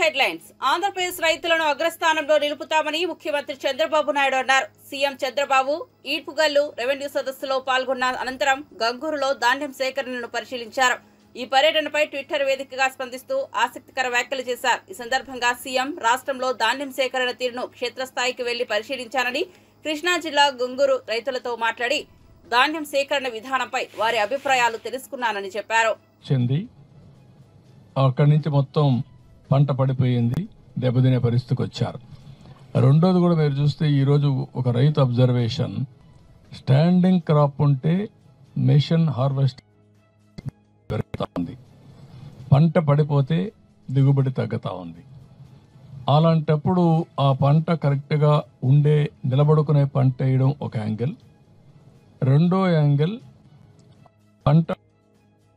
Headlines. Andhra Pradesh రైతులను అగ్రస్థానంలో నిలుపుతామని ముఖ్యమంత్రి చంద్రబాబు నాయుడు అన్నారు. సీఎం చంద్రబాబు ఈడ్పుగల్లు రెవెన్యూ సదస్సులో పాల్గొన్న అనంతరం గంగూరులో ధాన్యం సేకరణను పరిశీలించారు. ఈ పర్యటనపై ట్విట్టర్ వేదికగా స్పందిస్తూ ఆసక్తికర వ్యాఖ్యలు చేశారు. ఈ సందర్భంగా సీఎం రాష్ట్రంలో ధాన్యం సేకరణ తీరును క్షేత్రస్థాయికి వెళ్లి పరిశీలించానని, కృష్ణా జిల్లా గంగూరు రైతులతో మాట్లాడి ధాన్యం సేకరణ విధానంపై వారి అభిప్రాయాలు తెలుసుకున్నానని చెప్పారు. అక్కడి నుంచి మొత్తం పంట పడిపోయింది, దెబ్బతినే పరిస్థితికి వచ్చారు. రెండోది కూడా మీరు చూస్తే ఈరోజు ఒక రైతు అబ్జర్వేషన్, స్టాండింగ్ క్రాప్ ఉంటే మెషిన్ హార్వెస్ట్ పెరుగుతూ ఉంది, పంట పడిపోతే దిగుబడి తగ్గుతూ ఉంది. అలాంటప్పుడు ఆ పంట కరెక్ట్గా ఉండే నిలబడుకునే పంట వేయడం ఒక యాంగిల్. రెండో యాంగిల్ పంట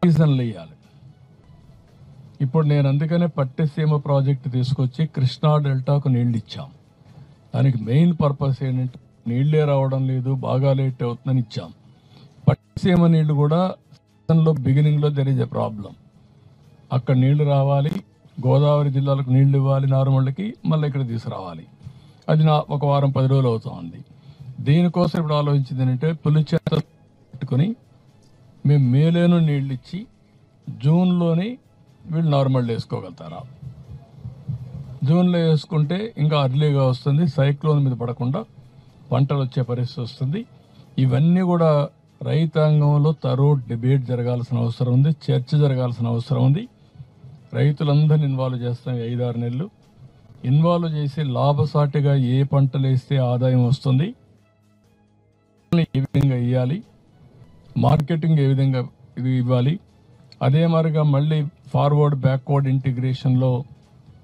సీజన్లు వేయాలి. ఇప్పుడు నేను అందుకనే పట్టిసీమ ప్రాజెక్టు తీసుకొచ్చి కృష్ణా డెల్టాకు నీళ్ళు ఇచ్చాం. దానికి మెయిన్ పర్పస్ ఏంటంటే నీళ్లే రావడం లేదు, బాగా లేట్ అవుతుందని ఇచ్చాం. పట్టిసీమ నీళ్లు కూడా సీజన్లో బిగినింగ్లో దెర్ ఈజ్ ఎ ప్రాబ్లం. అక్కడ నీళ్లు రావాలి, గోదావరి జిల్లాలకు నీళ్లు ఇవ్వాలి, నార్మల్కి మళ్ళీ ఇక్కడ తీసుకురావాలి. అది ఒక వారం 10 రోజులు అవుతుంది. దీనికోసం ఇప్పుడు ఆలోచించింది ఏంటంటే పులిచేత పెట్టుకుని మేము మేలోనూ నీళ్ళు ఇచ్చి జూన్లోని వీళ్ళు నార్మల్ వేసుకోగలుగుతారా? జూన్లో వేసుకుంటే ఇంకా అర్లీగా వస్తుంది, సైక్లోన్ మీద పడకుండా పంటలు వచ్చే పరిస్థితి వస్తుంది. ఇవన్నీ కూడా రైతాంగంలో తరో డిబేట్ జరగాల్సిన అవసరం ఉంది, చర్చ జరగాల్సిన అవసరం ఉంది. రైతులందరినీ ఇన్వాల్వ్ చేస్తాం. 5-6 నెలలు ఇన్వాల్వ్ చేసి లాభసాటిగా ఏ పంటలు వేస్తే ఆదాయం వస్తుంది, ఏ విధంగా ఇవ్వాలి, మార్కెటింగ్ ఏ విధంగా ఇది ఇవ్వాలి. అదే మరిగా మళ్ళీ ఫార్వర్డ్ బ్యాక్వర్డ్ ఇంటిగ్రేషన్లో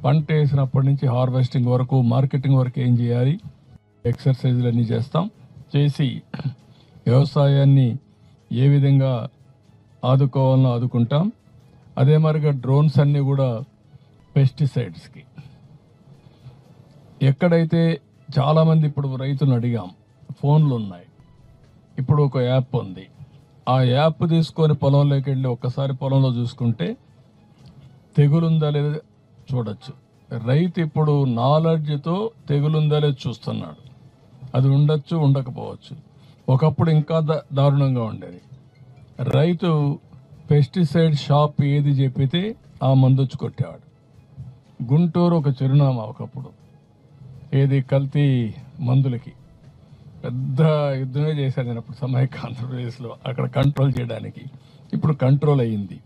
పంట వేసినప్పటి నుంచి హార్వెస్టింగ్ వరకు, మార్కెటింగ్ వరకు ఏం చేయాలి, ఎక్సర్సైజులు అన్నీ చేసి వ్యవసాయాన్ని ఏ విధంగా ఆదుకోవాలని ఆదుకుంటాం. అదే మరిగా డ్రోన్స్ అన్నీ కూడా పెస్టిసైడ్స్కి ఎక్కడైతే చాలామంది ఇప్పుడు రైతులను అడిగాం, ఫోన్లు ఉన్నాయి, ఇప్పుడు ఒక యాప్ ఉంది. ఆ యాప్ తీసుకొని పొలంలోకి వెళ్ళి ఒక్కసారి పొలంలో చూసుకుంటే తెగులుందా లేదా చూడొచ్చు. రైతు ఇప్పుడు నాలెడ్జ్తో తెగులుందా లేదా చూస్తున్నాడు. అది ఉండొచ్చు, ఉండకపోవచ్చు. ఒకప్పుడు ఇంకా దారుణంగా ఉండేది. రైతు పెస్టిసైడ్ షాప్ ఏది చెప్పితే ఆ మందొచ్చి కొట్టేవాడు. గుంటూరు ఒక చిరునామా ఒకప్పుడు, ఏది కల్తీ మందులకి పెద్ద యుద్ధమే చేశాడు నేను అప్పుడు సమైక్య ఆంధ్రప్రదేశ్లో, అక్కడ కంట్రోల్ చేయడానికి. ఇప్పుడు కంట్రోల్ అయ్యింది.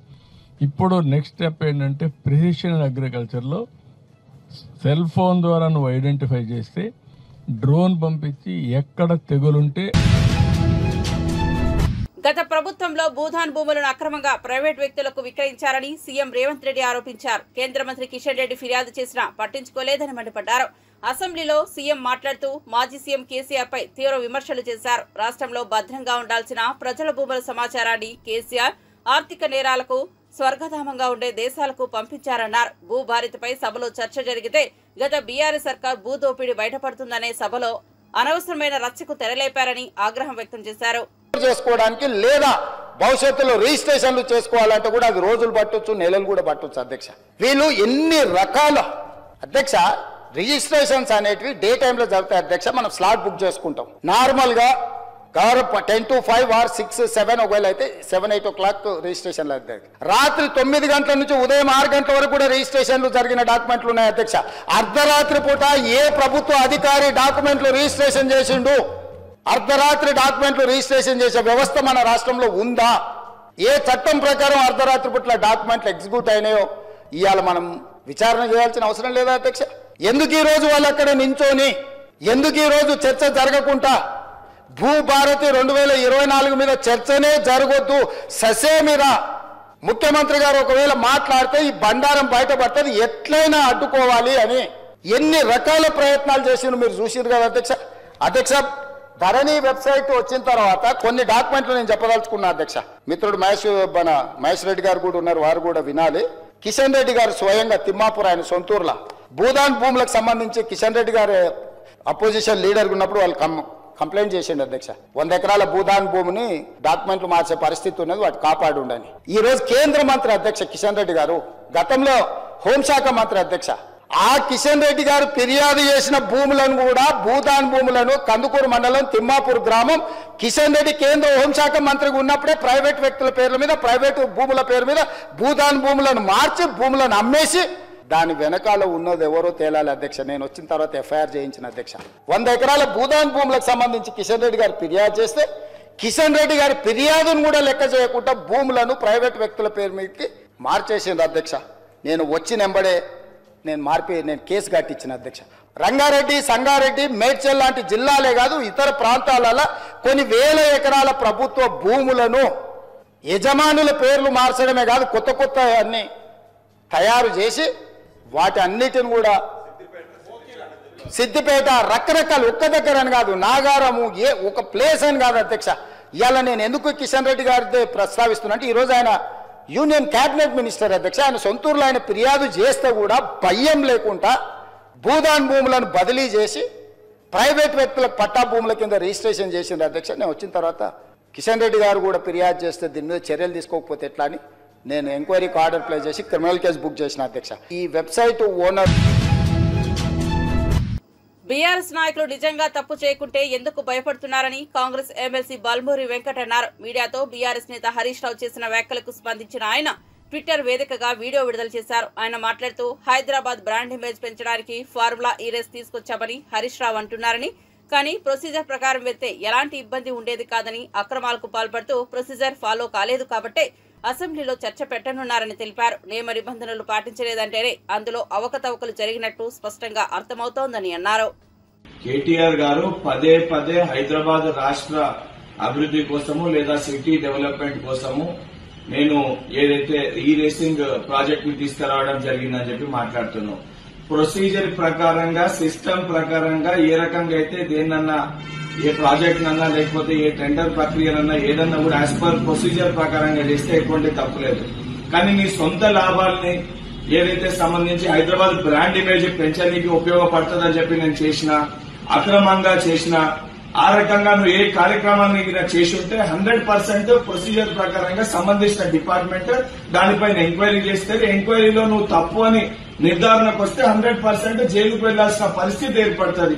ఇప్పుడు నెక్స్ట్ స్టెప్ ఏంటంటే ప్రిసిషన్ అగ్రికల్చర్లో సెల్ ఫోన్ ద్వారా నువ్వు ఐడెంటిఫై చేస్తే డ్రోన్ పంపించి ఎక్కడ తెగులుంటే. గత ప్రభుత్వంలో భూదాన్ భూములను అక్రమంగా ప్రైవేట్ వ్యక్తులకు విక్రయించారని సీఎం రేవంత్ రెడ్డి ఆరోపించారు. కేంద్ర మంత్రి కిషన్ రెడ్డి ఫిర్యాదు చేసినా పట్టించుకోలేదని మండిపడ్డారు. అసెంబ్లీలో సీఎం మాట్లాడుతూ మాజీ సీఎం కేసీఆర్ పై తీవ్ర విమర్శలు చేశారు. రాష్ట్రంలో భద్రంగా ఉండాల్సిన ప్రజల భూముల సమాచారాన్ని కేసీఆర్ ఆర్థిక నేరాలకు, స్వర్గధామంగా ఉండే దేశాలకు పంపించారన్నారు. భూభారతిపై సభలో చర్చ జరిగితే గత బీఆర్ఎస్ సర్కార్ భూదోపిడీ బయటపడుతుందనే సభలో అనవసరమైన రచ్చకు తెరలేపారని ఆగ్రహం వ్యక్తం చేశారు. చేసుకోవడానికి లేదా భవిష్యత్తులో రిజిస్ట్రేషన్లు చేసుకోవాలంటే కూడా అది రోజులు పట్టొచ్చు, నెలలు కూడా పట్టొచ్చు. అధ్యక్ష, వీళ్ళు ఎన్ని రకాల అధ్యక్ష రిజిస్ట్రేషన్స్ అనేటివి డే టైంలో జరుగుతాయి. అధ్యక్ష, మనం స్లాట్ బుక్ చేసుకుంటాం నార్మల్గా 10 to 5 or 6, 7 ఒకవేళ అయితే 7, 8 o'clock రిజిస్ట్రేషన్లు అవుతాయి. రాత్రి 9 గంటల నుంచి ఉదయం 6 గంటల వరకు కూడా రిజిస్ట్రేషన్లు జరిగిన డాక్యుమెంట్లు ఉన్నాయి. అధ్యక్ష, అర్ధరాత్రి పూట ఏ ప్రభుత్వ అధికారి డాక్యుమెంట్లు రిజిస్ట్రేషన్ చేసిండు? అర్ధరాత్రి డాక్యుమెంట్లు రిజిస్ట్రేషన్ చేసే వ్యవస్థ మన రాష్ట్రంలో ఉందా? ఏ చట్టం ప్రకారం అర్ధరాత్రి పూట డాక్యుమెంట్లు ఎగ్జిక్యూట్ అయినాయో ఇవాళ మనం విచారణ చేయాల్సిన అవసరం లేదా? అధ్యక్ష, ఎందుకు ఈ రోజు వాళ్ళు అక్కడ నించోని, ఎందుకు ఈ రోజు చర్చ జరగకుండా భూభారతి 2024 మీద చర్చనే జరగొద్దు, ససేమిరా ముఖ్యమంత్రి గారు ఒకవేళ మాట్లాడితే ఈ బండారం బయటపడుతుంది, ఎట్లయినా అడ్డుకోవాలి అని ఎన్ని రకాల ప్రయత్నాలు చేసిండు మీరు చూసిరు కదా అధ్యక్ష. అధ్యక్ష, ధరణి వెబ్సైట్ వచ్చిన తర్వాత కొన్ని డాక్యుమెంట్లు నేను చెప్పదలుచుకున్నా అధ్యక్ష. మిత్రుడు మహేష్ రెడ్డి గారు కూడా ఉన్నారు, వారు కూడా వినాలి. కిషన్ రెడ్డి గారు స్వయంగా తిమ్మాపూర్ ఆయన సొంతూరులో భూదాన్ భూములకు సంబంధించి కిషన్ రెడ్డి గారు అపోజిషన్ లీడర్ ఉన్నప్పుడు వాళ్ళు కంప్లైంట్ చేసిండు అధ్యక్ష. 100 ఎకరాల భూదాన్ భూమిని డాక్యుమెంట్లు మార్చే పరిస్థితి ఉన్నది, వాటి కాపాడు ఉండని. ఈ రోజు కేంద్ర మంత్రి అధ్యక్ష కిషన్ రెడ్డి గారు, గతంలో హోంశాఖ మంత్రి అధ్యక్ష, ఆ కిషన్ రెడ్డి గారు ఫిర్యాదు చేసిన భూములను కూడా భూదాన్ భూములను కందుకూరు మండలం తిమ్మాపూర్ గ్రామం కిషన్ రెడ్డి కేంద్ర హోంశాఖ మంత్రిగా ఉన్నప్పుడే ప్రైవేట్ వ్యక్తుల పేర్ల మీద ప్రైవేటు భూముల పేరు మీద భూదాన్ భూములను మార్చి భూములను అమ్మేసి దాని వెనకాల ఉన్నది ఎవరో తేలాలి అధ్యక్ష. నేను వచ్చిన తర్వాత ఎఫ్ఐఆర్ చేయించిన అధ్యక్ష. 100 ఎకరాల భూదాన్ భూములకు సంబంధించి కిషన్ రెడ్డి గారు ఫిర్యాదు చేస్తే కిషన్ రెడ్డి గారి ఫిర్యాదును కూడా లెక్క చేయకుండా భూములను ప్రైవేట్ వ్యక్తుల పేరు మీదకి మార్చేసింది అధ్యక్ష. నేను వచ్చినెంబడే నేను కేసు కట్టించిన అధ్యక్ష. రంగారెడ్డి, సంగారెడ్డి, మేడ్చల్ లాంటి జిల్లాలే కాదు ఇతర ప్రాంతాలలో కొన్ని వేల ఎకరాల ప్రభుత్వ భూములను యజమానుల పేర్లు మార్చడమే కాదు కొత్త కొత్త అన్ని తయారు చేసి వాటి అన్నిటిని కూడా సిద్దిపేట రకరకాల ఒక్క దగ్గర అని కాదు నాగారము ఒక ప్లేస్ అని కాదు అధ్యక్ష. ఇవాళ నేను ఎందుకు కిషన్ రెడ్డి గారితో ప్రస్తావిస్తున్నా అంటే ఈరోజు ఆయన యూనియన్ క్యాబినెట్ మినిస్టర్ అధ్యక్ష. ఆయన సొంతూరులో ఆయన ఫిర్యాదు చేస్తే కూడా భయం లేకుండా భూదాన్ భూములను బదిలీ చేసి ప్రైవేట్ వ్యక్తులకు పట్టా భూముల కింద రిజిస్ట్రేషన్ చేసింది అధ్యక్ష. నేను వచ్చిన తర్వాత కిషన్ రెడ్డి గారు కూడా ఫిర్యాదు చేస్తే దీని మీద చర్యలు తీసుకోకపోతే ఎట్లా అని నేను ఎంక్వైరీకి ఆర్డర్ ప్లేస్ చేసి క్రిమినల్ కేసు బుక్ చేసిన అధ్యక్ష. ఈ వెబ్సైట్ ఓనర్ బీఆర్ఎస్ నాయకులు నిజంగా తప్పు చేయకుంటే ఎందుకు భయపడుతున్నారని కాంగ్రెస్ ఎమ్మెల్సీ బల్మూరి వెంకట్ అన్నారు. మీడియాతో బీఆర్ఎస్ నేత హరీష్ రావు చేసిన వ్యాఖ్యలకు స్పందించిన ఆయన ట్విట్టర్ వేదికగా వీడియో విడుదల చేశారు. ఆయన మాట్లాడుతూ హైదరాబాద్ బ్రాండ్ ఇమేజ్ పెంచడానికి ఫార్ములా ఈ రేస్ తీసుకొచ్చామని హరీష్ రావు అంటున్నారని, కానీ ప్రొసీజర్ ప్రకారం వెళ్తే ఎలాంటి ఇబ్బంది ఉండేది కాదని అక్రమాలకు పాల్పడుతూ ప్రొసీజర్ ఫాలో కాలేదు కాబట్టే అసెంబ్లీలో చర్చ పెట్టనున్నారని తెలిపారు. నియమ నిబంధనలు పాటించలేదంటేనే అందులో అవకతవకలు జరిగినట్టు స్పష్టంగా అర్థమవుతోందని అన్నారు. కేటీఆర్ గారు పదే పదే హైదరాబాద్ రాష్ట్ర అభివృద్ధి కోసము లేదా సిటీ డెవలప్మెంట్ కోసము నేను ఏదైతే ఈ రేసింగ్ ప్రాజెక్ట్ ని తీసుకురావడం జరిగిందని చెప్పి మాట్లాడుతున్నాను. ప్రొసీజర్ ప్రకారంగా సిస్టమ్ ప్రకారంగా ఏ రకంగా అయితే దేన్నన్నా ఏ ప్రాజెక్ట్ నన్నా లేకపోతే ఏ టెండర్ ప్రక్రియనన్నా ఏదన్నా కూడా యాజ్ పర్ ప్రొసీజర్ ప్రకారంగా చేస్తే ఎటువంటి తప్పులేదు. కానీ నీ సొంత లాభాలని ఏదైతే సంబంధించి హైదరాబాద్ బ్రాండ్ ఇమేజ్ పెంచడానికి ఉపయోగపడుతుందని చెప్పి నేను చేసిన అక్రమంగా చేసిన ఆ రకంగా నువ్వు ఏ కార్యక్రమాన్ని చేసి ఉంటే 100% ప్రొసీజర్ ప్రకారంగా సంబంధించిన డిపార్ట్మెంట్ దానిపైన ఎంక్వైరీ చేస్తే ఎంక్వైరీలో నువ్వు తప్పు అని నిర్ధారణకు వస్తే 100% జైలుకు వెళ్లాల్సిన పరిస్థితి ఏర్పడుతుంది.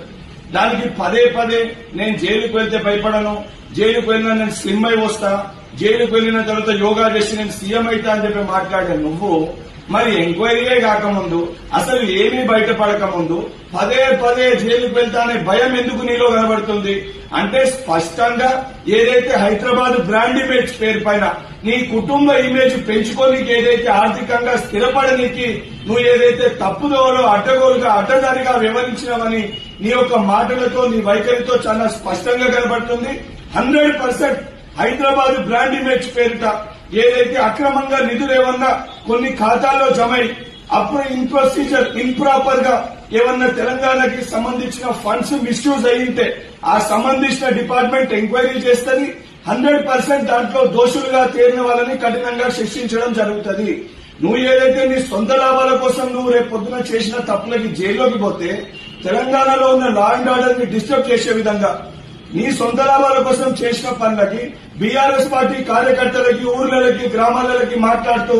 దానికి పదే పదే నేను జైలుకు వెళ్తే భయపడను, జైలుకు వెళ్ళినా నేను స్లిమ్ అయి వస్తా, జైలుకు వెళ్లిన తర్వాత యోగా చేసి నేను సీఎం అయితా అని చెప్పి మాట్లాడాను. నువ్వు మరి ఎంక్వైరీయే కాకముందు అసలు ఏమీ బయటపడకముందు పదే పదే జైలుకు వెళ్తా అనే భయం ఎందుకు నీలో కనబడుతుంది అంటే స్పష్టంగా ఏదైతే హైదరాబాద్ బ్రాండ్ ఇమేజ్ పేరు పైన నీ కుటుంబ ఇమేజ్ పెంచుకోనికి ఏదైతే ఆర్థికంగా స్థిరపడనికి నువ్వు ఏదైతే తప్పుదోవలో అడ్డగోలుగా అడ్డదారిగా వివరించినావని నీ యొక్క మాటలతో నీ వైఖరితో చాలా స్పష్టంగా కనబడుతుంది. 100% హైదరాబాద్ బ్రాండ్ ఇమేజ్ పేరిట ఏదైతే అక్రమంగా నిధులు ఏమన్నా కొన్ని ఖాతాల్లో జమై అప్పుడు ప్రొసీజర్ ఇంప్రాపర్ గా ఏమన్నా తెలంగాణకి సంబంధించిన ఫండ్స్ మిస్యూజ్ అయ్యింటే ఆ సంబంధించిన డిపార్ట్మెంట్ ఎంక్వైరీ చేస్తుంది. 100% దాంట్లో దోషులుగా తేలిన వాళ్ళని కఠినంగా శిక్షించడం జరుగుతుంది. నువ్వు ఏదైతే నీ సొంత లాభాల కోసం నువ్వు రేపు పొద్దున చేసిన తప్పులకి జైల్లోకి పోతే తెలంగాణలో ఉన్న లా అండ్ ఆర్డర్ ని డిస్టర్బ్ చేసే విధంగా నీ సొంత లాభాల కోసం చేసిన పనులకి బీఆర్ఎస్ పార్టీ కార్యకర్తలకి ఊర్లకి గ్రామాలకి మాట్లాడుతూ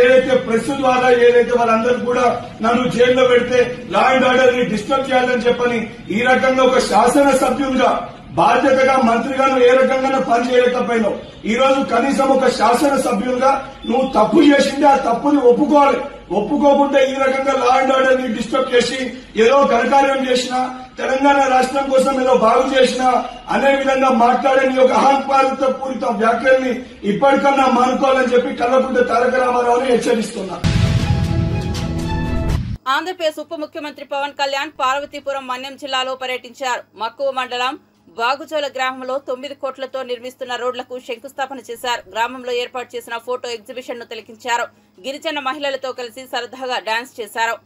ఏదైతే ప్రెస్ ద్వారా ఏదైతే వాళ్ళందరూ కూడా నన్ను జైల్లో పెడితే లా అండ్ ఆర్డర్ ని డిస్టర్బ్ చేయాలని చెప్పని ఈ రకంగా ఒక శాసనసభ్యులుగా బాధ్యతగా మంత్రిగా నువ్వు ఏ రకంగా పని చేయలేకపోయినావు. ఈ రోజు కనీసం ఒక శాసనసభ్యులుగా నువ్వు తప్పు చేసింది ఆ తప్పుని ఒప్పుకోవాలి. ఒప్పుకోకుండా ఈ రకంగా లా అండ్ ఆర్డర్ ని డిస్టర్బ్ చేసి ఏదో ఘనకార్యం చేసినా తెలంగాణ రాష్ట్రం కోసం ఏదో బాగు చేసినా అనే విధంగా మాట్లాడే నీ యొక్క అహంకారంతో పూరిత వ్యాఖ్యల్ని ఇప్పటికన్నా మానుకోవాలని చెప్పి కల్వకుంట్ల తారక రామారావుని హెచ్చరిస్తున్నా. ఆంధ్రప్రదేశ్ ఉప ముఖ్యమంత్రి పవన్ కళ్యాణ్ పార్వతీపురం మన్యం జిల్లాలో పర్యటించారు. మక్కువ మండలం బాగుజోల గ్రామంలో 9 కోట్లతో నిర్మిస్తున్న రోడ్లకు శంకుస్థాపన చేశారు. గ్రామంలో ఏర్పాటు చేసిన ఫోటో ఎగ్జిబిషన్ ను తిలకించారు. గిరిజన మహిళలతో కలిసి సరదాగా డాన్స్ చేశారు.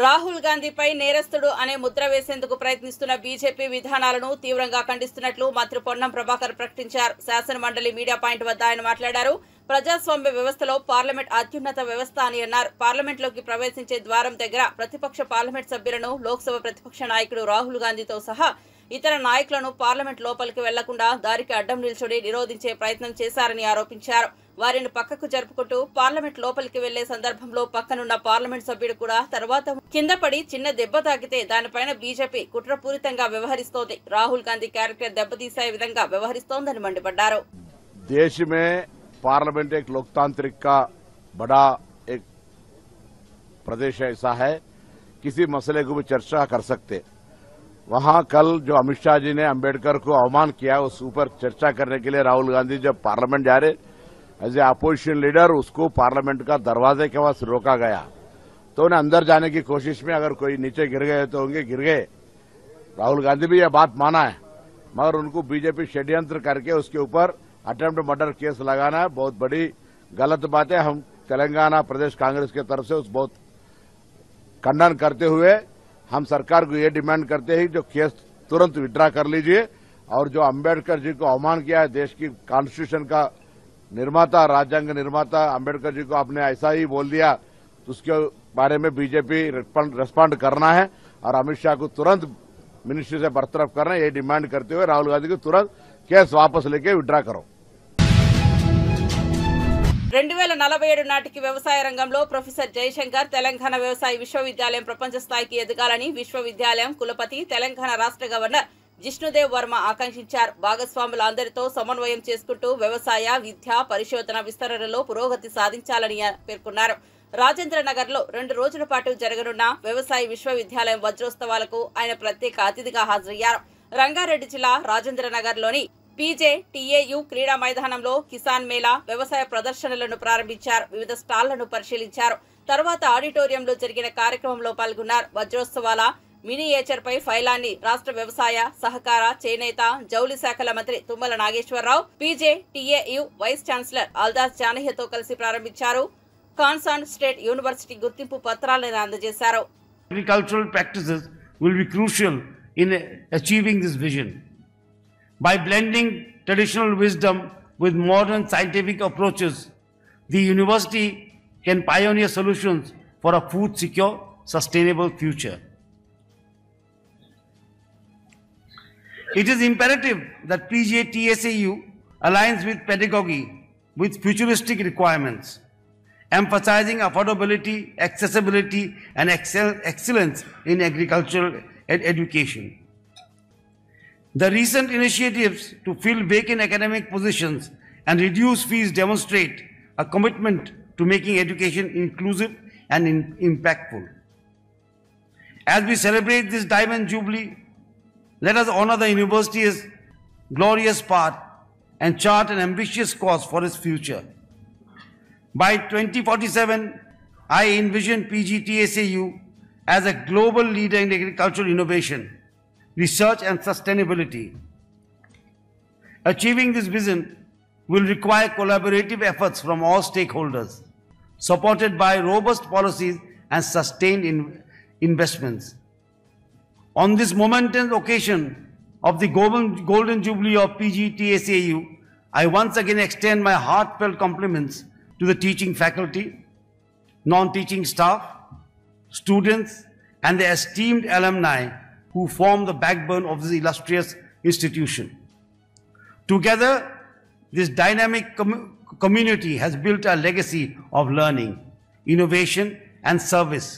రాహుల్ గాంధీపై నేరస్తుడు అనే ముద్ర వేసేందుకు ప్రయత్నిస్తున్న బీజేపీ విధానాలను తీవ్రంగా ఖండిస్తున్నట్లు మంత్రి పొన్నం ప్రభాకర్ ప్రకటించారు. శాసనమండలి మీడియా పాయింట్ వద్ద ఆయన మాట్లాడారు. ప్రజాస్వామ్య వ్యవస్థలో పార్లమెంట్ అత్యున్నత వ్యవస్థ అని అన్నారు. పార్లమెంట్లోకి ప్రవేశించే ద్వారం దగ్గర ప్రతిపక్ష పార్లమెంట్ సభ్యులను లోక్సభ ప్రతిపక్ష నాయకుడు రాహుల్ గాంధీతో సహా ఇతర నాయకులను పార్లమెంట్ లోపలికి వెళ్లకుండా దారికి అడ్డం నిల్చొని నిరోధించే ప్రయత్నం చేశారని ఆరోపించారు. వారిని పక్కకు జరుపుకుంటూ పార్లమెంట్ లోపలికి వెళ్లే సందర్భంలో పక్కనున్న పార్లమెంట్ సభ్యుడు కూడా తర్వాత కింద పడి చిన్న దెబ్బ తాకితే దానిపైన బీజేపీ కుట్రపూరితంగా వ్యవహరిస్తోంది. రాహుల్ గాంధీ క్యారెక్టర్ దెబ్బతీసే విధంగా వ్యవహరిస్తోందని మండిపడ్డారు. देश में पार्लियामेंट एक लोकतांत्रिक का बड़ा एक प्रदेश ऐसा है, किसी मसले को भी चर्चा कर सकते। वहां कल जो अमित शाह जी ने अंबेडकर को अवमान किया उस ऊपर चर्चा करने के लिए राहुल गांधी जब पार्लियामेंट जा रहे एज ए अपोजिशन लीडर, उसको पार्लियामेंट का दरवाजे के पास रोका गया तो उन्हें अंदर जाने की कोशिश में अगर कोई नीचे गिर गए तो होंगे, गिर गए। राहुल गांधी भी यह बात माना है, मगर उनको बीजेपी षड्यंत्र करके उसके ऊपर अटेम्प्ट मर्डर केस लगाना है, बहुत बड़ी गलत बात है। हम तेलंगाना प्रदेश कांग्रेस की तरफ से उस बहुत खंडन करते हुए हम सरकार को ये डिमांड करते हैं जो केस तुरंत विड्रा कर लीजिए और जो अंबेडकर जी को अवमान किया है, देश की कॉन्स्टिट्यूशन का निर्माता, राज्यांग निर्माता अंबेडकर जी को आपने ऐसा ही बोल दिया, तो उसके बारे में बीजेपी रिस्पॉन्ड करना है और अमित शाह को तुरंत मिनिस्ट्री से बरतरफ करना है, ये डिमांड करते हुए राहुल गांधी को तुरंत केस वापस लेके विड्रा करो। 2047 నాటికి వ్యవసాయ రంగంలో ప్రొఫెసర్ జయశంకర్ తెలంగాణ వ్యవసాయ విశ్వవిద్యాలయం ప్రపంచ స్థాయికి ఎదగాలని విశ్వవిద్యాలయం కులపతి తెలంగాణ రాష్ట్ర గవర్నర్ జిష్ణుదేవ్ వర్మ ఆకాంక్షించారు. భాగస్వాముల అందరితో సమన్వయం చేసుకుంటూ వ్యవసాయ, విద్య, పరిశోధన విస్తరణలో పురోగతి సాధించాలని పేర్కొన్నారు. రాజేంద్రనగర్ లో 2 రోజుల పాటు జరగనున్న వ్యవసాయ విశ్వవిద్యాలయం వజ్రోత్సవాలకు ఆయన ప్రత్యేక అతిథిగా హాజరయ్యారు. రంగారెడ్డి జిల్లా రాజేంద్రనగర్ లోని PJTAU క్రీడా మైదానంలో కిసాన్ మేళా, వ్యవసాయ ప్రదర్శనలను ప్రారంభించారు. వివిధ స్టాళ్లను పరిశీలించారు. తర్వాత ఆడిటోరియంలో జరిగిన కార్యక్రమంలో పాల్గొన్నారు. వజ్రోత్సవాల మినియేచర్ పై ఫైలాన్ని రాష్ట్ర వ్యవసాయ, సహకార, చేనేత, జౌళి శాఖల మంత్రి Tummala Nageswara Rao, PJTAU vice chancellor Aldas జానయ్యతో కలిసి ప్రారంభించారు. కాన్సాన్ స్టేట్ యూనివర్సిటీ గుర్తింపు పత్రాలను అందజేశారు. Agricultural practices will be crucial in achieving this vision. By blending traditional wisdom with modern scientific approaches, the university can pioneer solutions for a food secure, sustainable future. It is imperative that PJTSAU aligns with pedagogy with futuristic requirements, emphasizing affordability, accessibility, and excellence in agricultural education. The recent initiatives to fill vacant academic positions and reduce fees demonstrate a commitment to making education inclusive and impactful. As we celebrate this Diamond Jubilee, let us honor the university's glorious path and chart an ambitious course for its future. By 2047, I envision PGTSAU as a global leader in agricultural innovation, research and sustainability. Achieving this vision will require collaborative efforts from all stakeholders, supported by robust policies and sustained investments. On this momentous occasion of the Golden Jubilee of PGTSAU, I once again extend my heartfelt compliments to the teaching faculty, non-teaching staff, students, and the esteemed alumni who form the backbone of this illustrious institution. Together, this dynamic community has built a legacy of learning, innovation, and service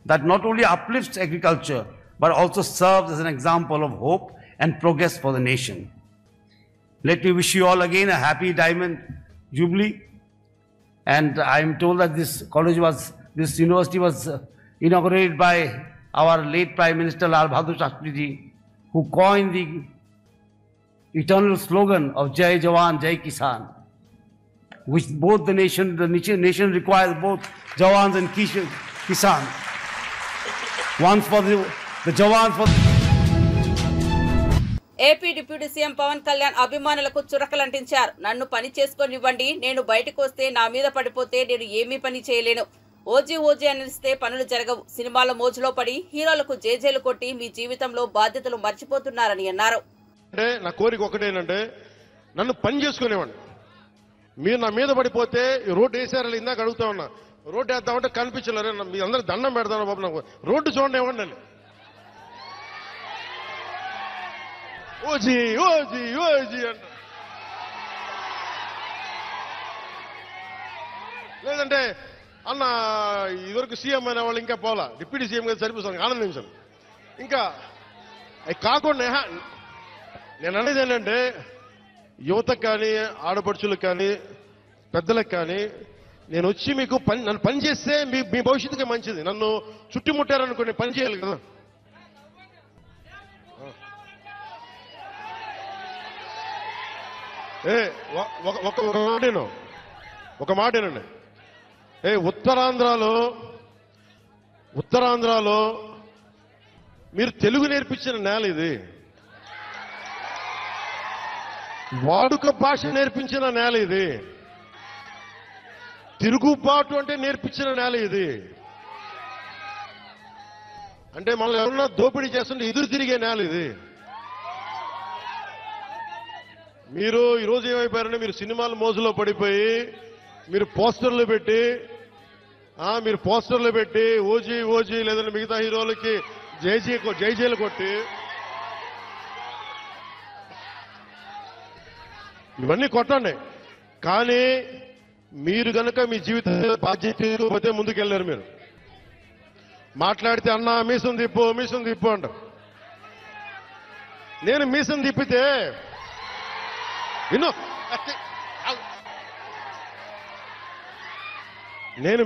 that not only uplifts agriculture, but also serves as an example of hope and progress for the nation. Let me wish you all again a happy Diamond Jubilee. And I am told that this university was inaugurated by our late Prime Minister Lal Bahadur Shastri Ji, who coined the eternal slogan of Jai Jawan, Jai Kisan, which both the nation requires both Jawans and Kisan. Once for the Jawans for AP deputy CM Pawan Kalyan అభిమానులకు చురకలంటించారు. నన్ను పని చేసుకోనివ్వండి, నేను బయటకు వస్తే నా మీద పడిపోతే నేను ఏమీ పని చేయలేను. ఓజీ అనిస్తే పనులు జరగవు. సినిమాల మోజులో పడి హీరోలకు జేజేలు కొట్టి మీ జీవితంలో బాధ్యతలు మర్చిపోతున్నారని అన్నారు. అంటే నా కోరిక ఒకటేనంటే నన్ను పని చేసుకునేవాడిని. మీరు నా మీద పడిపోతే రోడ్డు వేసారని ఇందాక అడుగుతా ఉన్నా. రోడ్డు వేద్దామంటే కనిపించలేరు. మీ అందరూ దండం పెడతాను బాబు, నాకు రోడ్డు చూడండి ఇవ్వండి అని. ఓజీ అంట. లేదంటే అన్న ఇదివరకు సీఎం అయిన వాళ్ళు ఇంకా పోలా, డిప్యూటీ సీఎం గారు సరిపోతాను, ఆనందించాను. ఇంకా అవి కాకుండా నేను అనేది ఏంటంటే యువతకు కానీ ఆడపడుచులకు కానీ పెద్దలకు కానీ నేను వచ్చి మీకు నన్ను పని చేస్తే మీ భవిష్యత్తుకే మంచిది. నన్ను చుట్టుముట్టారనుకోండి, పని చేయాలి కదా. ఒక మాటేనండి. ఉత్తరాంధ్రలో మీరు తెలుగు నేర్పించిన నేల ఇది. వాడుక భాష నేర్పించిన నేల ఇది. తిరుగుబాటు అంటే నేర్పించిన నేల ఇది. అంటే మనల్ని ఎవరన్నా దోపిడీ చేస్తుంటే ఎదురు తిరిగే నేల ఇది. మీరు ఈరోజు ఏమైపోయారంటే మీరు సినిమాల మోజులో పడిపోయి మీరు పోస్టర్లు పెట్టి ఓజీ లేదంటే మిగతా హీరోలకి జైజీలు కొట్టి ఇవన్నీ కొట్టండి. కానీ మీరు కనుక మీ జీవిత బాధ్యత ముందుకెళ్ళారు. మీరు మాట్లాడితే అన్నా మీసం తిప్పు అంటారు. నేను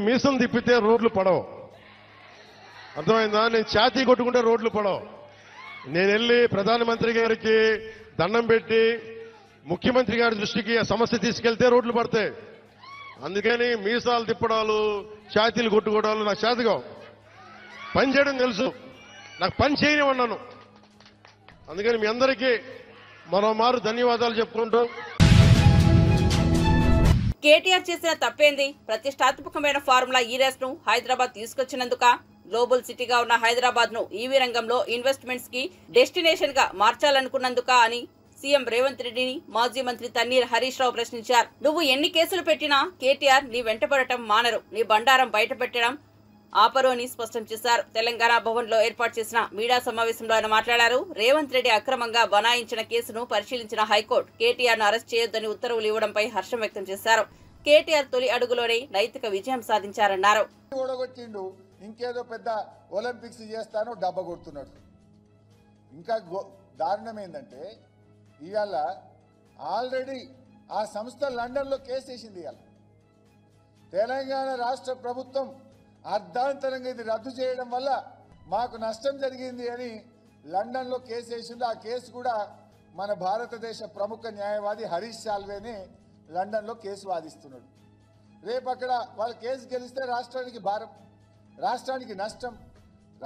మీసం తిప్పితే రోడ్లు పడవు. అర్థమైందా? నేను ఛాతీ కొట్టుకుంటే రోడ్లు పడవు. నేను వెళ్ళి ప్రధానమంత్రి గారికి దండం పెట్టి ముఖ్యమంత్రి గారి దృష్టికి ఆ సమస్య తీసుకెళ్తే రోడ్లు పడతాయి. అందుకని మీసాలు తిప్పడాలు, ఛాతీలు కొట్టుకోవడాలు నాకు చేతగా. పని చేయడం తెలుసు, నాకు పని చేయనివన్నాను. అందుకని మీ అందరికీ మరోమారు ధన్యవాదాలు చెప్పుకుంటూ, కేటీఆర్ చేసిన తప్పేంది? ప్రతిష్టాత్మకమైన ఫార్ములా ఈ-రేస్ ను హైదరాబాద్ తీసుకొచ్చినందుక? గ్లోబల్ సిటీగా ఉన్న హైదరాబాద్ ను ఈవీ రంగంలో ఇన్వెస్ట్మెంట్స్ కి డెస్టినేషన్ గా మార్చాలనుకున్నందుక అని సీఎం రేవంత్ రెడ్డిని మాజీ మంత్రి తన్నీర్ హరీష్ రావు ప్రశ్నించారు. నువ్వు ఎన్ని కేసులు పెట్టినా కేటీఆర్ నీ వెంటపడటం మానరు, నీ బండారం బయట పెట్టడం ఆపరు అని స్పష్టం చేశారు. తెలంగాణ భవన్ లో ఏర్పాటు చేసిన మీడియా సమావేశంలో ఆయన మాట్లాడారు. రేవంత్ రెడ్డి అక్రమంగా బనాయించిన కేసును పరిశీలించిన హైకోర్టు కేటీఆర్ ను అరెస్ట్ చేయొద్దని ఉత్తర్వులు ఇవ్వడంపై హర్షం వ్యక్తం చేశారు. కేటీఆర్ తొలి అడుగులోనే నైతిక విజయం సాధించారన్నారు. ఓడగొట్టిండు, ఇంకేదో పెద్ద ఒలింపిక్స్ చేస్తాను డబ్బ కొడుతున్నాడు. ఇంకా దారుణం ఏంటంటే ఇవాళ ఆల్రెడీ ఆ సంస్థ లండన్లో కేసు వేసింది. ఇవాళ తెలంగాణ రాష్ట్ర ప్రభుత్వం అర్ధాంతరంగా ఇది రద్దు చేయడం వల్ల మాకు నష్టం జరిగింది అని లండన్లో కేసు వేసింది. ఆ కేసు కూడా మన భారతదేశ ప్రముఖ న్యాయవాది హరీష్ సాల్వేని లండన్లో కేసు వాదిస్తున్నాడు. రేపు అక్కడ వాళ్ళ కేసు గెలిస్తే రాష్ట్రానికి భారం, రాష్ట్రానికి నష్టం.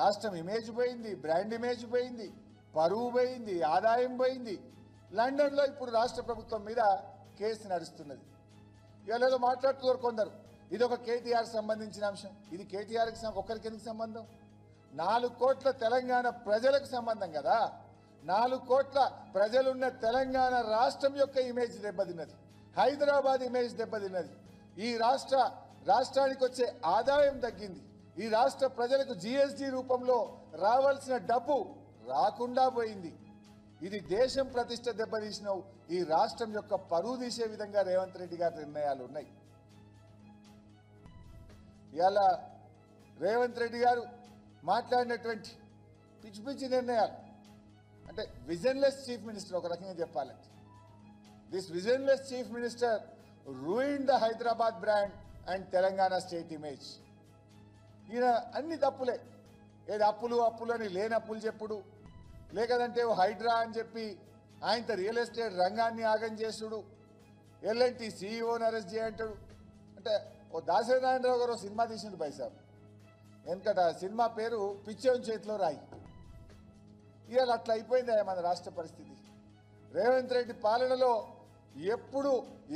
రాష్ట్రం ఇమేజ్ పోయింది, బ్రాండ్ ఇమేజ్ పోయింది, పరువు పోయింది, ఆదాయం పోయింది. లండన్లో ఇప్పుడు రాష్ట్ర ప్రభుత్వం మీద కేసు నడుస్తున్నది. ఇవాళ మాట్లాడుతున్నారు కొందరు, ఇది ఒక కేటీఆర్ సంబంధించిన అంశం. ఇది కేటీఆర్కి ఒక్కరికి ఎందుకు సంబంధం? 4 కోట్ల తెలంగాణ ప్రజలకు సంబంధం కదా. 4 కోట్ల ప్రజలున్న తెలంగాణ రాష్ట్రం యొక్క ఇమేజ్ దెబ్బతిన్నది, హైదరాబాద్ ఇమేజ్ దెబ్బతిన్నది. ఈ రాష్ట్రానికి వచ్చే ఆదాయం తగ్గింది. ఈ రాష్ట్ర ప్రజలకు జీఎస్టీ రూపంలో రావాల్సిన డబ్బు రాకుండా పోయింది. ఇది దేశం ప్రతిష్ట దెబ్బతీసిన ఈ రాష్ట్రం యొక్క పరువు తీసే విధంగా రేవంత్ రెడ్డి గారి నిర్ణయాలు ఉన్నాయి. ఇవాళ రేవంత్ రెడ్డి గారు మాట్లాడినటువంటి పిచ్చి పిచ్చి నిర్ణయాలు, అంటే విజన్లెస్ చీఫ్ మినిస్టర్ ఒక రకంగా చెప్పాలంటే. This visionless chief minister ruined the Hyderabad brand and Telangana state image. ఈయన అన్ని తప్పులే, ఏది అప్పులు అని లేని అప్పులు చెప్పుడు, లేకదంటే హైడ్రా అని చెప్పి ఆయనతో రియల్ ఎస్టేట్ రంగాన్ని ఆగం చేసుడు, ఎల్ఎన్టీ సీఈఓని అరెస్ట్ చేయంటాడు. అంటే ఓ దాసనారాయణరావు గారు సినిమా తీసిండు పైసాబ్, ఎందుకంటే ఆ సినిమా పేరు పిచ్చోని చేతిలో రాయి. ఇవాళ అట్లా అయిపోయింది మన రాష్ట్ర పరిస్థితి. రేవంత్ రెడ్డి పాలనలో ఎప్పుడు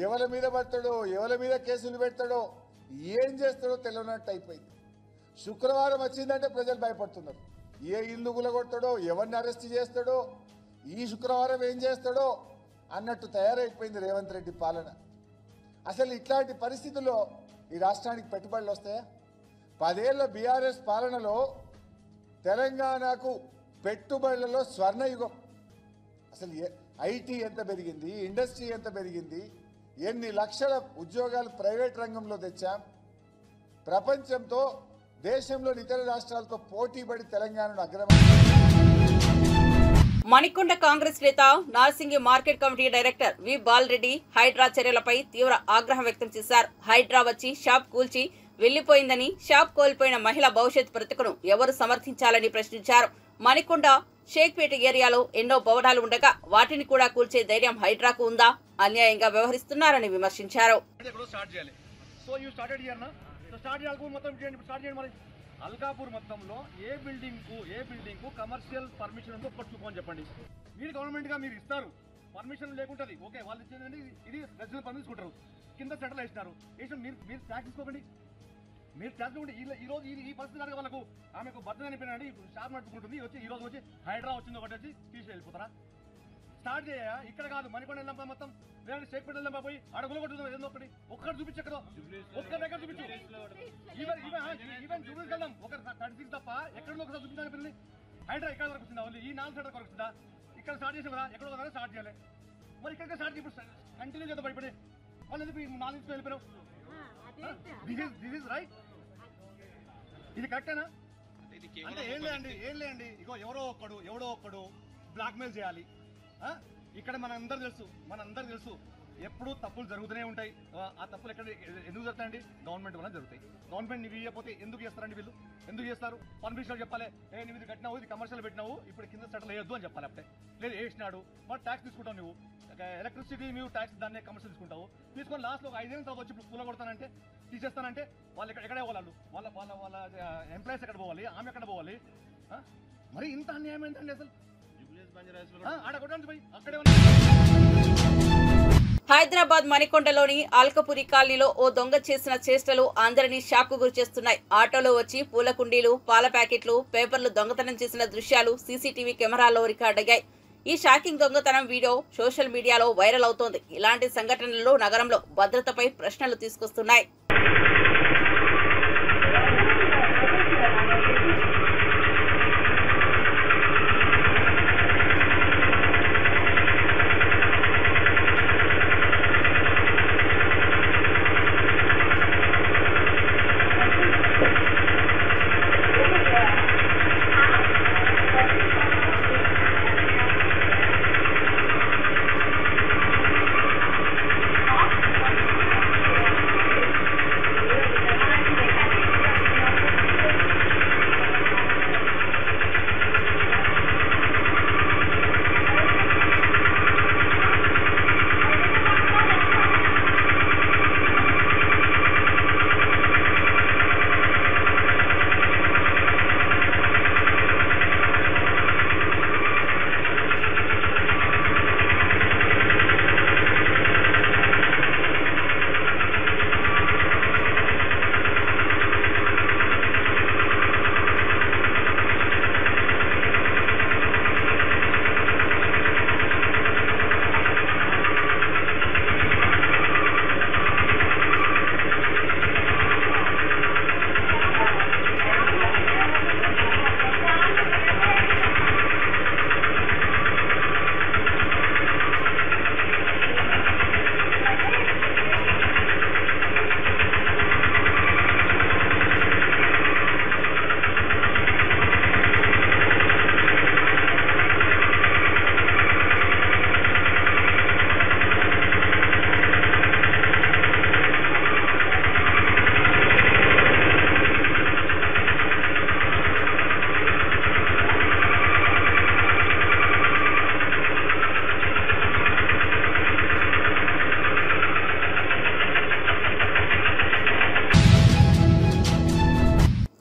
ఎవరి మీద పడతాడో, ఎవరి మీద కేసులు పెడతాడో, ఏం చేస్తాడో తెలియనట్టు అయిపోయింది. శుక్రవారం వచ్చిందంటే ప్రజలు భయపడుతున్నారు. ఏ ఇల్లు గులగొడతాడో, ఎవరిని అరెస్ట్ చేస్తాడో, ఈ శుక్రవారం ఏం చేస్తాడో అన్నట్టు తయారైపోయింది రేవంత్ రెడ్డి పాలన. అసలు ఇట్లాంటి పరిస్థితుల్లో ఈ రాష్ట్రానికి పెట్టుబడులు వస్తాయా? 10 ఏళ్ల బీఆర్ఎస్ పాలనలో తెలంగాణకు పెట్టుబడులలో స్వర్ణయుగం. అసలు ఐటీ ఎంత పెరిగింది, ఇండస్ట్రీ ఎంత పెరిగింది, ఎన్ని లక్షల ఉద్యోగాలు ప్రైవేట్ రంగంలో తెచ్చాం. ప్రపంచంతో, దేశంలోని ఇతర రాష్ట్రాలతో పోటీ పడి తెలంగాణను మణికొండ కాంగ్రెస్ నేత నార్సింగి మార్కెట్ కమిటీ డైరెక్టర్ వి బాలరెడ్డి హైడ్రా చర్యలపై తీవ్ర ఆగ్రహం వ్యక్తం చేశారు. హైడ్రా వచ్చి షాప్ కూల్చి వెళ్లిపోయిందని, షాప్ కోల్పోయిన మహిళ భవిష్యత్ బ్రతుకును ఎవరు సమర్థించాలని ప్రశ్నించారు. మణికొండ షేక్పేట ఏరియాలో ఎన్నో భవనాలు ఉండగా వాటిని కూడా కూల్చే ధైర్యం హైడ్రాకు ఉందా? అన్యాయంగా వ్యవహరిస్తున్నారని విమర్శించారు. అల్కాపూర్ మొత్తంలో ఏ బిల్డింగ్ కు కమర్షియల్ పర్మిషన్ ఉందో ఒక్కటి చూపని చెప్పండి. మీరు గవర్నమెంట్ గా మీరు ఇస్తారు, పర్మిషన్ లేకుంటది, ఓకే, వాళ్ళు ఇచ్చేదండి ఇది రెసిడెన్షియల్ పర్మిషన్ తీసుకుంటారు, కింద సెటిల్ వేసినారు, మీరు ట్యాక్స్ తీసుకోకండి. మీరు ట్యాక్స్ ఈ రోజు ఈ పరిస్థితి కనుక వాళ్ళకు ఆమెకు భర్త అనిపోయినండి, షాప్ నడుపుకుంటుంది, వచ్చి ఈ రోజు వచ్చి హైడ్రా వచ్చింది ఒకటి వచ్చి తీసి వెళ్ళిపోతారా? స్టార్ట్ చేయ, ఇక్కడ కాదు మణికొండ వెళ్ళంపా, మొత్తం లేదంటే షేక్పేట వెళ్ళంపా, పోయి అడుగులు కొట్టుకుందాం, ఏదో ఒక్కటి చూపించు, ఎక్కడో ఒక్క దగ్గర చూపించు. ఈవెన్ జూబ్లీస్ వెళ్దాం, ఒక 36 తప్ప ఎక్కడో ఒకసారి చూపించాలి. పిల్లలు హైడ్రా ఇక్కడ వరకు వచ్చిందా? వాళ్ళు ఈ 4 సెంటర్ వరకు వచ్చిందా? ఇక్కడ స్టార్ట్ చేసాం కదా, ఎక్కడో కదా స్టార్ట్ చేయాలి. మరి ఇక్కడ స్టార్ట్ చేసి కంటిన్యూ చేద్దాం. భయపడి వాళ్ళు ఎందుకు 4 ఇంచులు వెళ్ళిపోయారు? This is right? ఇది కరెక్టేనా? అంటే ఏం లేదండి ఇగో ఎవడో ఒక్కడు బ్లాక్మెయిల్ చేయాలి. ఇక్కడ మనందరూ తెలుసు ఎప్పుడు తప్పులు జరుగుతూనే ఉంటాయి. ఆ తప్పులు ఎందుకు జరుగుతాయండి? గవర్నమెంట్ వల్ల జరుగుతాయి. గవర్నమెంట్ నీవు ఇవ్వకపోతే ఎందుకు చేస్తారండి? వీళ్ళు ఎందుకు చేస్తారు? పర్మిషన్ చెప్పాలి, నువ్వు ఇది కట్టినావు, ఇది కమర్షియల్ పెట్టినావు, ఇప్పుడు కింద సెటిల్ వేయొద్దు అని చెప్పాలి. అప్పుడే లేదు వేసినాడు, మరి ట్యాక్స్ తీసుకుంటావు. నువ్వు ఎలక్ట్రిసిటీ నువ్వు ట్యాక్స్ దాన్ని కమర్షియల్ తీసుకొని లాస్ట్లో 5 ఏళ్ళ తర్వాత వచ్చి ఇప్పుడు పూల కొడతానంటే, తీసేస్తానంటే వాళ్ళు ఎక్కడే పోవాలి? వాళ్ళ ఎంప్లాయీస్ ఎక్కడ పోవాలి? ఆమె ఎక్కడ పోవాలి? మరి ఇంత అన్యాయం ఏంటండి అసలు? హైదరాబాద్ మణికొండలోని ఆల్కపురి కాలనీలో ఓ దొంగ చేసిన చేష్టలు అందరినీ షాక్ కు గురిచేస్తున్నాయి. ఆటోలో వచ్చి పూల కుండీలు, పాల ప్యాకెట్లు, పేపర్లు దొంగతనం చేసిన దృశ్యాలు సీసీటీవీ కెమెరాల్లో రికార్డయ్యాయి. ఈ షాకింగ్ దొంగతనం వీడియో సోషల్ మీడియాలో వైరల్ అవుతోంది. ఇలాంటి సంఘటనలు నగరంలో భద్రతపై ప్రశ్నలు తీసుకొస్తున్నాయి.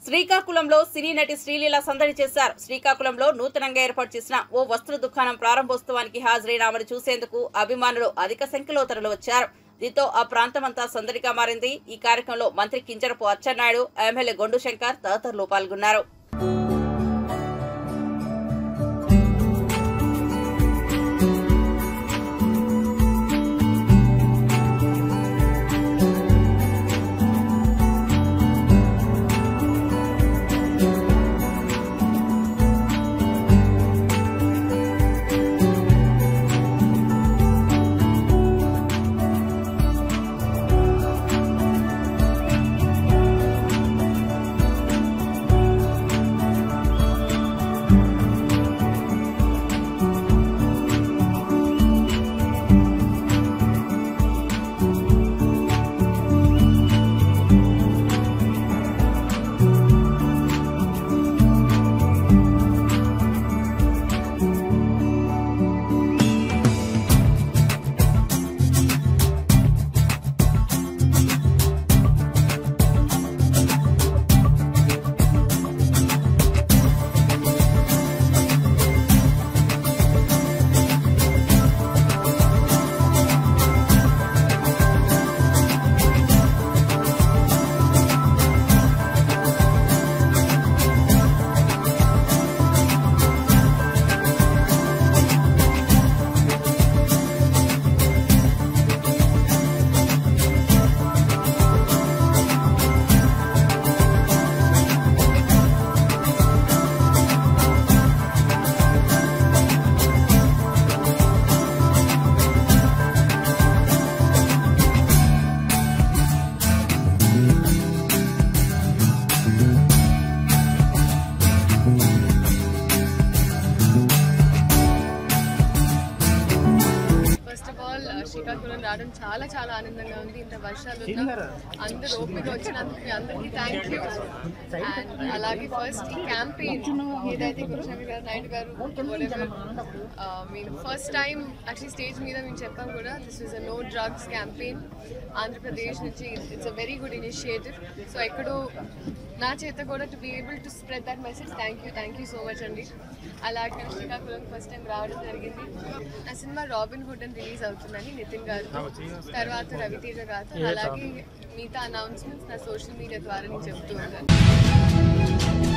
శ్రీకాకుళంలో సినీ నటి శ్రీలీల సందడి చేశారు. శ్రీకాకుళంలో నూతనంగా ఏర్పాటు చేసిన ఓ వస్త్ర దుకాణం ప్రారంభోత్సవానికి హాజరైన ఆమెను చూసేందుకు అభిమానులు అధిక సంఖ్యలో తరలివచ్చారు. దీంతో ఆ ప్రాంతమంతా సందడిగా మారింది. ఈ కార్యక్రమంలో మంత్రి కింజరపు అచ్చెన్నాయుడు, ఎమ్మెల్యే గొండు శంకర్ తదితరులు పాల్గొన్నారు. శ్రీకాకుళం రావడం చాలా చాలా ఆనందంగా ఉంది. ఇంత వర్షాలు అందరూ ఓపిక వచ్చినందుకు మీ అందరికీ థ్యాంక్ యూ. అండ్ అలాగే ఫస్ట్ ఈ క్యాంపెయిన్ ఏదైతే గురుశంకర్ నాయుడు గారు మీరు ఫస్ట్ టైం యాక్చువల్లీ స్టేజ్ మీద మేము చెప్పాం కూడా, this is a no drugs campaign Andhra Pradesh నుంచి. It's a very good initiative. So ఎక్కడో నా చేత కూడా to be able to spread that message. Thank you so much అండి. అలాగే శ్రీకాకుళం ఫస్ట్ టైం రావడం జరిగింది. నా సినిమా రాబిన్ హుడ్ అని రిలీజ్ అవుతుందని నితిన్ గారు, తర్వాత రవితేజ గారు, అలాగే మిగతా అనౌన్స్మెంట్స్ నా సోషల్ మీడియా ద్వారా నేను చెప్తూ ఉంటాను.